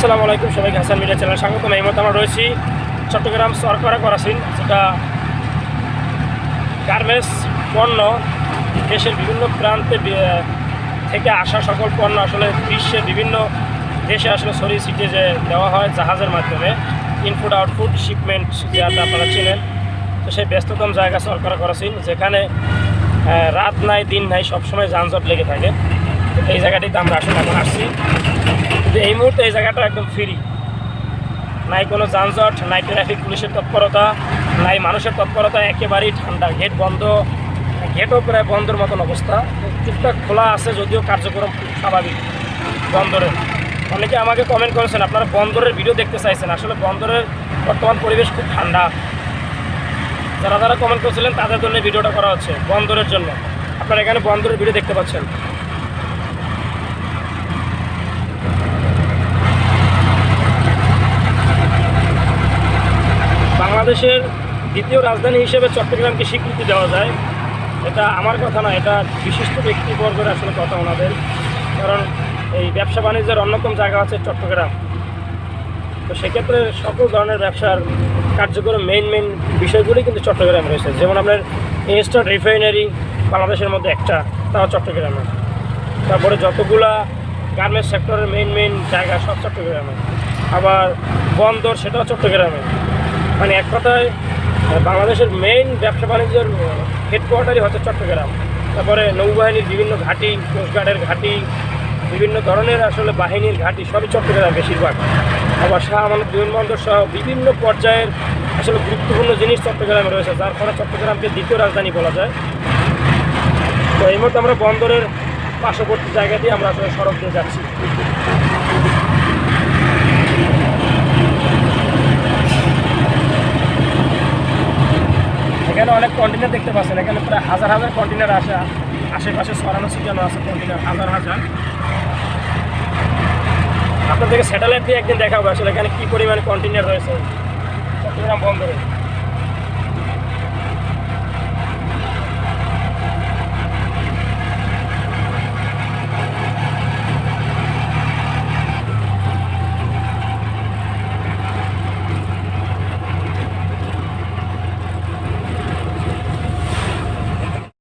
আসসালামু আলাইকুম, সবাইকে হাসান মিডিয়া চ্যানেলে স্বাগতম। এই মুহূর্তে আমরা রয়েছি চট্টগ্রাম সরকারা করাসিন, যেটা গার্মেন্টস পণ্য দেশের বিভিন্ন প্রান্তে থেকে আসা সকল পণ্য আসলে বিশ্বের বিভিন্ন দেশে আসলে ছড়িয়ে ছিটিয়ে যে দেওয়া হয় জাহাজের মাধ্যমে, ইনপুট আউটপুট শিপমেন্ট, যেটা আপনারা চেনেন। তো সেই ব্যস্ততম জায়গা সরকারা করাসিন, যেখানে রাত নাই দিন নাই সবসময় যানজট লেগে থাকে। এই জায়গাটিতে আমরা আসলে এখন আসছি, কিন্তু এই মুহূর্তে এই জায়গাটা একদম ফ্রি, নাই কোনো যানজট, নাই ট্রাফিক পুলিশের তৎপরতা, নাই মানুষের তৎপরতা, একেবারেই ঠান্ডা। গেট বন্ধ, গেটও প্রায় বন্ধের মতন অবস্থা। টুকটাক খোলা আছে, যদিও কার্যক্রম স্বাভাবিক বন্দরের। অনেকে আমাকে কমেন্ট করেছেন আপনারা বন্দরের ভিডিও দেখতে চাইছেন। আসলে বন্দরের বর্তমান পরিবেশ খুব ঠান্ডা। যারা যারা কমেন্ট করেছিলেন তাদের জন্য ভিডিওটা করা হচ্ছে, বন্দরের জন্য। আপনারা এখানে বন্দরের ভিডিও দেখতে পাচ্ছেন। বাংলাদেশের দ্বিতীয় রাজধানী হিসেবে চট্টগ্রামকে স্বীকৃতি দেওয়া যায়, এটা আমার কথা না, এটা বিশিষ্ট ব্যক্তিবর্গের আসলে কথা ওনাদের। কারণ এই ব্যবসা বাণিজ্যের অন্যতম জায়গা আছে চট্টগ্রাম। তো সেক্ষেত্রে সকল ধরনের ব্যবসার কার্যক্রম মেইন বিষয়গুলি কিন্তু চট্টগ্রামে রয়েছে। যেমন আপনার ইনস্ট্যান্ট রিফাইনারি বাংলাদেশের মধ্যে একটা, তাও চট্টগ্রামে। তারপরে যতগুলা গার্মেন্টস সেক্টরের মেইন জায়গা সব চট্টগ্রামে। আবার বন্দর, সেটাও চট্টগ্রামে। মানে এক কথায় বাংলাদেশের মেইন ব্যবসা বাণিজ্যের হেডকোয়ার্টারই হচ্ছে চট্টগ্রাম। তারপরে নৌবাহিনীর বিভিন্ন ঘাঁটি, কোস্টগার্ডের ঘাঁটি, বিভিন্ন ধরনের আসলে বাহিনীর ঘাঁটি সবই চট্টগ্রাম বেশিরভাগ। আবার শাহ আমানত বিমানবন্দর সহ বিভিন্ন পর্যায়ের আসলে গুরুত্বপূর্ণ জিনিস চট্টগ্রামে রয়েছে, যার ফলে চট্টগ্রামকে দ্বিতীয় রাজধানী বলা যায়। তো এই মুহূর্তে আমরা বন্দরের পার্শ্ববর্তী জায়গা দিয়ে আমরা আসলে সড়ক দিয়ে যাচ্ছি। এখানে অনেক কন্টেনার দেখতে পাচ্ছেন, এখানে প্রায় হাজার হাজার কন্টেনার আসে, আশেপাশে ছড়ানো ছিটানো আছে কন্টেনার হাজার হাজার। আপনাদেরকে স্যাটেলাইট দিয়ে একদিন দেখাবো আসলে এখানে কী পরিমাণে কন্টেনার রয়েছে চট্টগ্রাম বন্দরে।